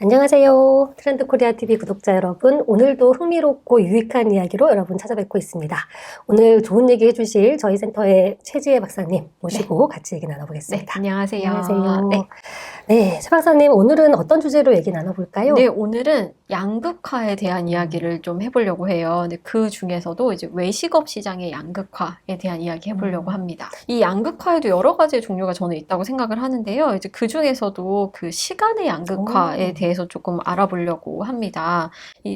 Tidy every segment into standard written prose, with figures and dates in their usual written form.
안녕하세요. 트렌드코리아TV 구독자 여러분, 오늘도 흥미롭고 유익한 이야기로 여러분 찾아뵙고 있습니다. 오늘 좋은 얘기 해주실 저희 센터의 최지혜 박사님 모시고 같이 얘기 나눠보겠습니다. 안녕하세요. 안녕하세요. 네, 최 박사님 오늘은 어떤 주제로 얘기 나눠볼까요? 네, 오늘은 양극화에 대한 이야기를 좀 해보려고 해요. 근데 그 중에서도 이제 외식업 시장의 양극화에 대한 이야기 해보려고 합니다. 이 양극화에도 여러 가지의 종류가 저는 있다고 생각을 하는데요. 이제 그 중에서도 그 시간의 양극화에 대해서 조금 알아보려고 합니다.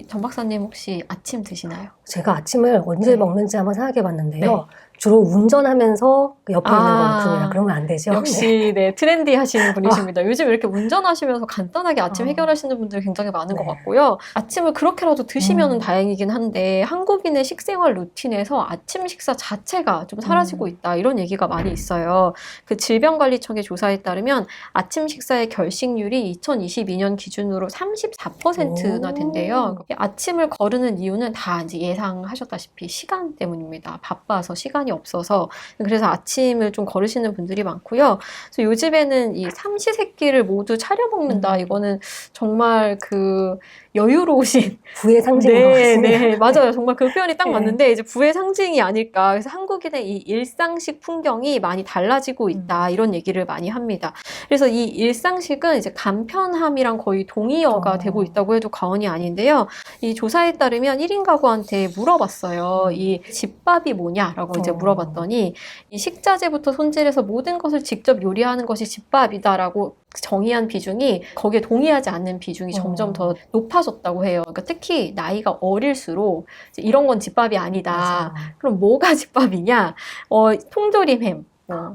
정 박사님 혹시 아침 드시나요? 제가 아침을 언제 먹는지 한번 생각해 봤는데요. 주로 운전하면서 옆에 있는 거 먹습니다. 그러면 안 되죠? 역시 트렌디 하시는 분이십니다. 요즘 이렇게 운전하시면서 간단하게 아침 해결하시는 분들이 굉장히 많은 것 같고요. 아침을 그렇게라도 드시면 다행이긴 한데 한국인의 식생활 루틴에서 아침 식사 자체가 좀 사라지고 있다, 이런 얘기가 많이 있어요. 그 질병관리청의 조사에 따르면 아침 식사의 결식률이 2022년 기준으로 34%나 된대요. 아침을 거르는 이유는 다 이제 예상하셨다시피 시간 때문입니다. 바빠서 시간이 없어서. 그래서 아침을 좀 거르시는 분들이 많고요. 그래서 요즘에는 이 삼시세끼를 모두 차려 먹는다. 이거는 정말 그 여유로우신 부의 상징인 것 같습니다. 네, 맞아요. 정말 그 표현이 딱 맞는데 이제 부의 상징이 아닐까. 그래서 한국인의 이 일상식 풍경이 많이 달라지고 있다, 이런 얘기를 많이 합니다. 그래서 이 일상식은 이제 간편함이랑 거의 동의어가 되고 있다고 해도 과언이 아닌데요. 이 조사에 따르면 1인 가구한테 물어봤어요. 이 집밥이 뭐냐라고 이제 물어봤더니 이 식자재부터 손질해서 모든 것을 직접 요리하는 것이 집밥이다라고 정의한 비중이, 거기에 동의하지 않는 비중이 점점 더 높아졌다고 해요. 그러니까 특히 나이가 어릴수록 이런 건 집밥이 아니다. 맞아요. 그럼 뭐가 집밥이냐? 통조림 햄,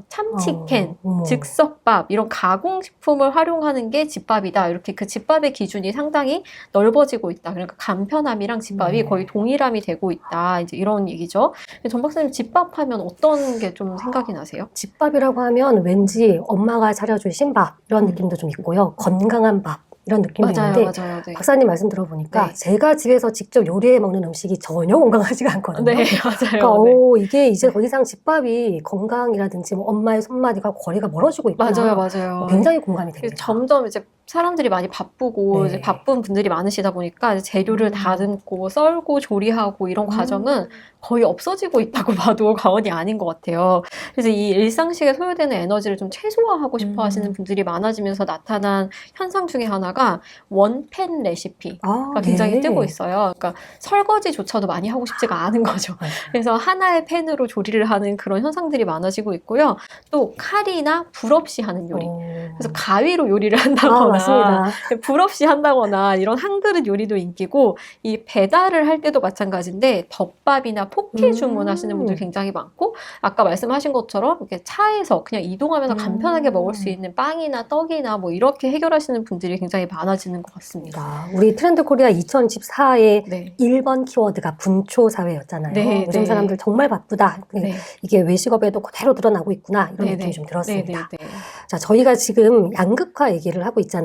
참치캔, 즉석밥, 이런 가공식품을 활용하는 게 집밥이다. 이렇게 그 집밥의 기준이 상당히 넓어지고 있다. 그러니까 간편함이랑 집밥이 거의 동일함이 되고 있다. 이제 이런 얘기죠. 정 박사님, 집밥 하면 어떤 게 좀 생각이 나세요? 집밥이라고 하면 왠지 엄마가 차려주신 밥 이런 느낌도 좀 있고요. 건강한 밥 이런 느낌도 있는데 맞아요. 네. 박사님 말씀 들어보니까 제가 집에서 직접 요리해 먹는 음식이 전혀 건강하지가 않거든요. 네, 맞아요. 그러니까 이게 이제 더 이상 집밥이 건강이라든지 뭐 엄마의 손맛과 거리가 멀어지고 있구나. 맞아요. 굉장히 공감이 됩니다. 점점 이제 사람들이 많이 바쁘고 이제 바쁜 분들이 많으시다 보니까 재료를 다듬고 썰고 조리하고 이런 과정은 거의 없어지고 있다고 봐도 과언이 아닌 것 같아요. 그래서 이 일상식에 소요되는 에너지를 좀 최소화하고 싶어 하시는 분들이 많아지면서 나타난 현상 중에 하나가 원팬 레시피가 굉장히 뜨고 있어요. 그러니까 설거지조차도 많이 하고 싶지가 않은 거죠. 그래서 하나의 팬으로 조리를 하는 그런 현상들이 많아지고 있고요. 또 칼이나 불 없이 하는 요리. 그래서 가위로 요리를 한다거나 맞습니다. 불 없이 한다거나 이런 한 그릇 요리도 인기고, 이 배달을 할 때도 마찬가지인데 덮밥이나 포케 주문하시는 분들 굉장히 많고, 아까 말씀하신 것처럼 이렇게 차에서 그냥 이동하면서 간편하게 먹을 수 있는 빵이나 떡이나 뭐 이렇게 해결하시는 분들이 굉장히 많아지는 것 같습니다. 우리 트렌드 코리아 2014의 1번 키워드가 분초 사회였잖아요. 요즘 사람들 정말 바쁘다. 이게 외식업에도 그대로 드러나고 있구나, 이런 느낌이 좀 들었습니다. 자, 저희가 지금 양극화 얘기를 하고 있잖아요.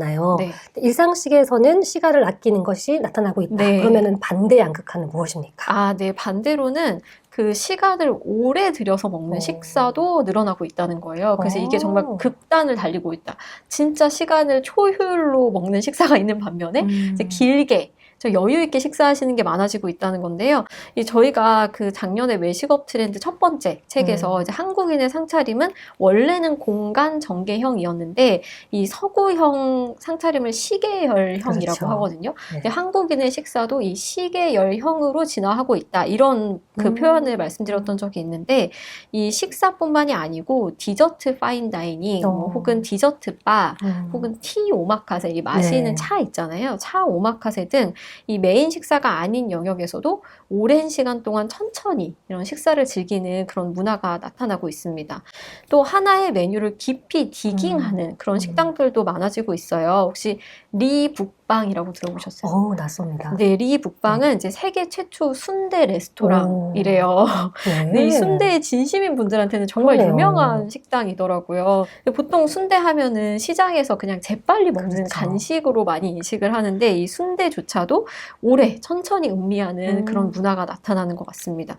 일상식에서는 시간을 아끼는 것이 나타나고 있다. 그러면은 반대 양극화는 무엇입니까? 반대로는 그 시간을 오래 들여서 먹는 식사도 늘어나고 있다는 거예요. 그래서 이게 정말 극단을 달리고 있다. 진짜 시간을 초효율로 먹는 식사가 있는 반면에 이제 길게 여유 있게 식사하시는 게 많아지고 있다는 건데요. 저희가 그 작년에 외식업 트렌드 첫 번째 책에서 이제 한국인의 상차림은 원래는 공간 전개형이었는데 이 서구형 상차림을 시계열형이라고 하거든요. 근데 한국인의 식사도 이 시계열형으로 진화하고 있다, 이런 그 표현을 말씀드렸던 적이 있는데, 이 식사뿐만이 아니고 디저트 파인 다이닝, 혹은 디저트 바, 혹은 티 오마카세, 이 마시는 차 있잖아요. 차 오마카세 등 이 메인 식사가 아닌 영역에서도 오랜 시간 동안 천천히 이런 식사를 즐기는 그런 문화가 나타나고 있습니다. 또 하나의 메뉴를 깊이 디깅하는 그런 식당들도 많아지고 있어요. 혹시 리북 북방이라고 들어보셨어요? 낯섭니다. 네, 리 북방은 이제 세계 최초 순대 레스토랑이래요. 네, 이 순대에 진심인 분들한테는 정말 그러네요. 유명한 식당이더라고요. 보통 순대 하면은 시장에서 그냥 재빨리 먹는 그렇죠. 간식으로 많이 인식을 하는데 이 순대조차도 오래 천천히 음미하는 그런 문화가 나타나는 것 같습니다.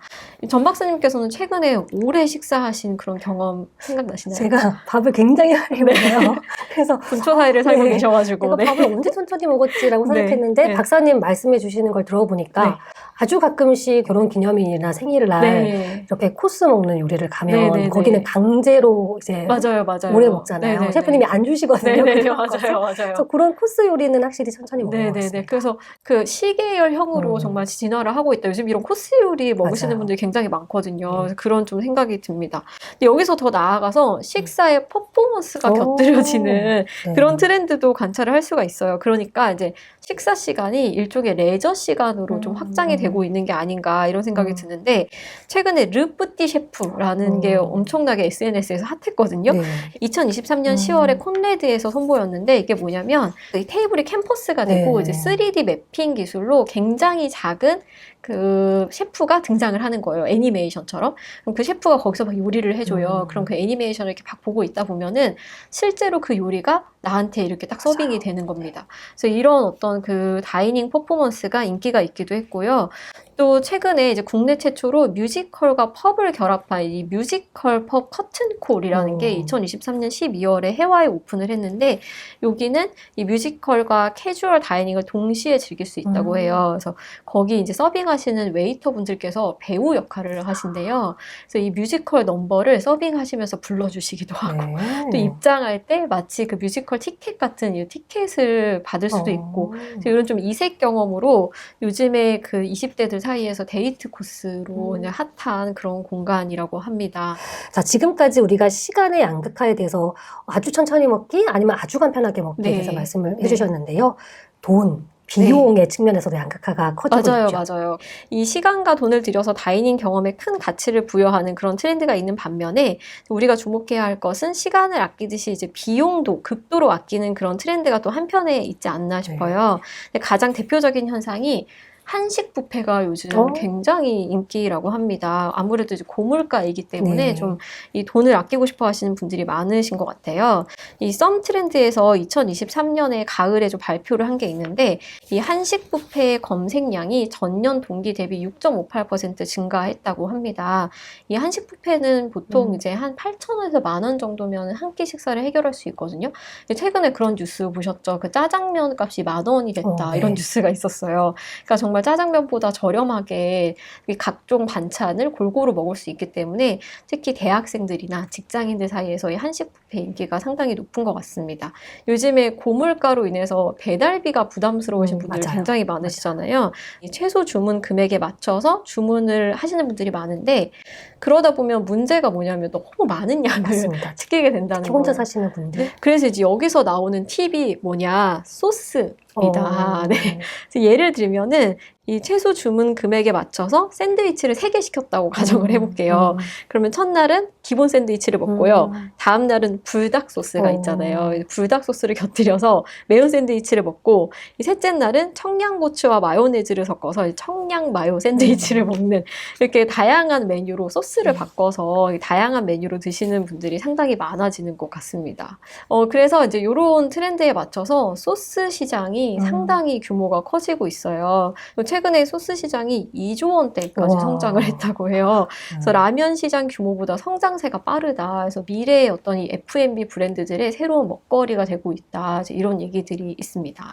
전 박사님께서는 최근에 오래 식사하신 그런 경험 생각나시나요? 제가 밥을 굉장히 많이 먹어요. 그래서 분초 사이를 살고 계셔가지고 내가 밥을 언제 천천히 먹었지라고 생각했는데 박사님 말씀해 주시는 걸 들어보니까 아주 가끔씩 결혼기념일이나 생일날 이렇게 코스 먹는 요리를 가면 거기는 강제로 이제 맞아요. 오래 먹잖아요. 셰프님이 안 주시거든요. 맞아요. 그래서 그런 코스 요리는 확실히 천천히 먹는 것 같습니다. 그래서 그 시계열형으로 정말 진화를 하고 있다. 요즘 이런 코스 요리 먹으시는 분들이 굉장히 많거든요. 그래서 그런 좀 생각이 듭니다. 근데 여기서 더 나아가서 식사의 퍼포먼스가 곁들여지는 그런 트렌드도 관찰을 할 수가 있어요. 그러니까 이제 식사 시간이 일종의 레저 시간으로 좀 확장이 되고 있는 게 아닌가 이런 생각이 드는데 최근에 르뿌띠 셰프라는 게 엄청나게 SNS에서 핫했거든요. 2023년 10월에 콘레드에서 선보였는데 이게 뭐냐면 이 테이블이 캔버스가 되고 이제 3D 매핑 기술로 굉장히 작은 그 셰프가 등장을 하는 거예요. 애니메이션처럼. 그럼 그 셰프가 거기서 막 요리를 해줘요. 그럼 그 애니메이션을 이렇게 막 보고 있다 보면은 실제로 그 요리가 나한테 이렇게 딱 서빙이 되는 겁니다. 그래서 이런 어떤 그 다이닝 퍼포먼스가 인기가 있기도 했고요. 또 최근에 이제 국내 최초로 뮤지컬과 펍을 결합한 이 뮤지컬 펍 커튼콜이라는 게 2023년 12월에 해외에 오픈을 했는데 여기는 이 뮤지컬과 캐주얼 다이닝을 동시에 즐길 수 있다고 해요. 그래서 거기 이제 서빙하시는 웨이터 분들께서 배우 역할을 하신대요. 그래서 이 뮤지컬 넘버를 서빙하시면서 불러주시기도 하고 또 입장할 때 마치 그 뮤지컬 티켓 같은 이 티켓을 받을 수도 있고 이런 좀 이색 경험으로 요즘에 그 20대들 사이에서 데이트 코스로 그냥 핫한 그런 공간이라고 합니다. 자, 지금까지 우리가 시간의 양극화에 대해서 아주 천천히 먹기 아니면 아주 간편하게 먹기에 대해서 말씀을 해주셨는데요. 비용의 측면에서도 양극화가 커지고 있죠. 맞아요. 이 시간과 돈을 들여서 다이닝 경험에 큰 가치를 부여하는 그런 트렌드가 있는 반면에 우리가 주목해야 할 것은 시간을 아끼듯이 이제 비용도 극도로 아끼는 그런 트렌드가 또 한편에 있지 않나 싶어요. 근데 가장 대표적인 현상이 한식 뷔페가 요즘 굉장히 인기라고 합니다. 아무래도 이제 고물가이기 때문에 좀 이 돈을 아끼고 싶어 하시는 분들이 많으신 것 같아요. 이 썸 트렌드에서 2023년에 가을에 좀 발표를 한 게 있는데 이 한식 뷔페의 검색량이 전년 동기 대비 6.58% 증가했다고 합니다. 이 한식 뷔페는 보통 이제 한 8,000원에서 10,000원 정도면 한 끼 식사를 해결할 수 있거든요. 최근에 그런 뉴스 보셨죠? 그 짜장면 값이 10,000원이 됐다. 이런 뉴스가 있었어요. 그러니까 정말 짜장면보다 저렴하게 각종 반찬을 골고루 먹을 수 있기 때문에 특히 대학생들이나 직장인들 사이에서 이 한식 뷔페 인기가 상당히 높은 것 같습니다. 요즘에 고물가로 인해서 배달비가 부담스러우신 분들이 굉장히 많으시잖아요. 이 최소 주문 금액에 맞춰서 주문을 하시는 분들이 많은데 그러다 보면 문제가 뭐냐면 너무 많은 양을 시키게 된다는 거예요. 혼자 사시는 분들. 그래서 이제 여기서 나오는 팁이 뭐냐? 소스입니다. 예를 들면은 이 최소 주문 금액에 맞춰서 샌드위치를 3개 시켰다고 가정을 해볼게요. 그러면 첫날은 기본 샌드위치를 먹고요. 다음 날은 불닭 소스가 있잖아요. 불닭 소스를 곁들여서 매운 샌드위치를 먹고 이 셋째 날은 청양고추와 마요네즈를 섞어서 청양 마요 샌드위치를 먹는 이렇게 다양한 메뉴로 소스를 바꿔서 다양한 메뉴로 드시는 분들이 상당히 많아지는 것 같습니다. 그래서 이제 이런 트렌드에 맞춰서 소스 시장이 상당히 규모가 커지고 있어요. 최근에 소스 시장이 2조 원대까지 성장을 했다고 해요. 그래서 라면 시장 규모보다 성장세가 빠르다. 그래서 미래의 어떤 이 F&B 브랜드들의 새로운 먹거리가 되고 있다. 이런 얘기들이 있습니다.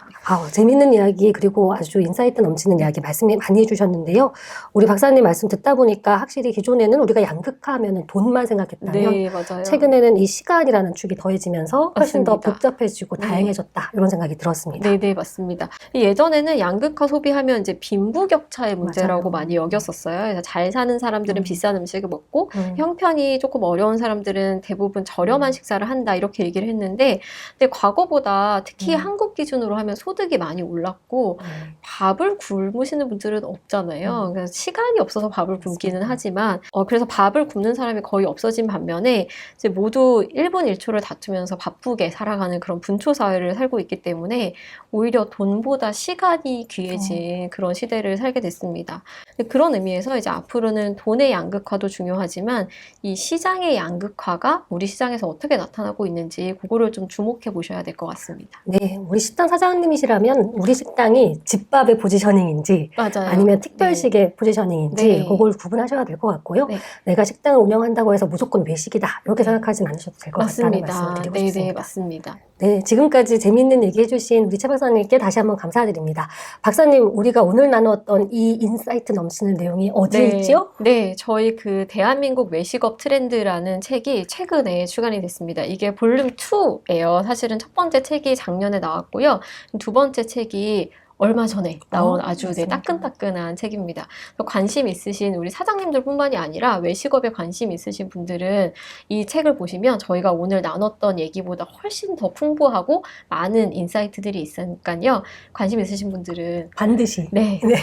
재밌는 이야기 그리고 아주 인사이트 넘치는 이야기 말씀 많이 해주셨는데요. 우리 박사님 말씀 듣다 보니까 확실히 기존에는 우리가 양극화하면 돈만 생각했다면 맞아요. 최근에는 이 시간이라는 축이 더해지면서 훨씬 더 복잡해지고 다양해졌다. 이런 생각이 들었습니다. 네, 맞습니다. 예전에는 양극화 소비하면 이제 빈부격차의 문제라고 맞아요. 많이 여겼었어요. 그래서 잘 사는 사람들은 비싼 음식을 먹고 음. 형편이 조금 어려운 사람들은 대부분 저렴한 식사를 한다 이렇게 얘기를 했는데 근데 과거보다 특히 한국 기준으로 하면 소득이 많이 올랐고 밥을 굶으시는 분들은 없잖아요. 그래서 시간이 없어서 밥을 굶기는 하지만 그래서 밥을 굶는 사람이 거의 없어진 반면에 이제 모두 1분 1초를 다투면서 바쁘게 살아가는 그런 분초 사회를 살고 있기 때문에 오히려 돈보다 시간이 귀해진 그런 시대를 살게 됐습니다. 그런 의미에서 이제 앞으로는 돈의 양극화도 중요하지만 이 시장의 양극화가 우리 시장에서 어떻게 나타나고 있는지 그거를 좀 주목해 보셔야 될 것 같습니다. 네, 우리 식당 사장님이시라면 우리 식당이 집밥의 포지셔닝인지 맞아요. 아니면 특별식의 포지셔닝인지 네. 그걸 구분하셔야 될 것 같고요. 네. 내가 식당을 운영한다고 해서 무조건 외식이다 이렇게 생각하지 않으셔도 될 것 같다는 말씀을 드리고 네, 싶습니다. 네, 맞습니다. 네, 지금까지 재미있는 얘기해주신 우리 최 박사님께 다시 한번 감사드립니다. 박사님, 우리가 오늘 나누었던 이 인사이트 넘치는 내용이 어디에 있지요? 네, 저희 그 대한민국 외식업 트렌드라는 책이 최근에 출간이 됐습니다. 이게 볼륨 2예요. 사실은 첫 번째 책이 작년에 나왔고요. 두 번째 책이 얼마 전에 나온 아주 따끈따끈한 책입니다. 관심 있으신 우리 사장님들 뿐만이 아니라 외식업에 관심 있으신 분들은 이 책을 보시면 저희가 오늘 나눴던 얘기보다 훨씬 더 풍부하고 많은 인사이트들이 있으니까요. 관심 있으신 분들은 반드시.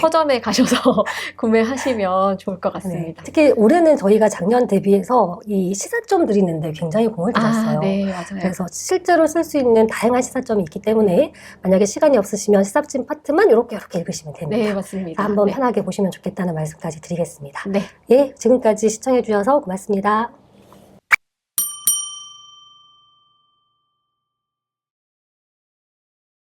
서점에 가셔서 구매하시면 좋을 것 같습니다. 특히 올해는 저희가 작년 대비해서 이 시사점 드리는데 굉장히 공을 들였어요. 네, 맞아요. 그래서 실제로 쓸 수 있는 다양한 시사점이 있기 때문에 만약에 시간이 없으시면 시사점 파트만 이렇게 읽으시면 됩니다. 네, 맞습니다. 한번 편하게 보시면 좋겠다는 말씀까지 드리겠습니다. 네. 예, 지금까지 시청해 주셔서 고맙습니다.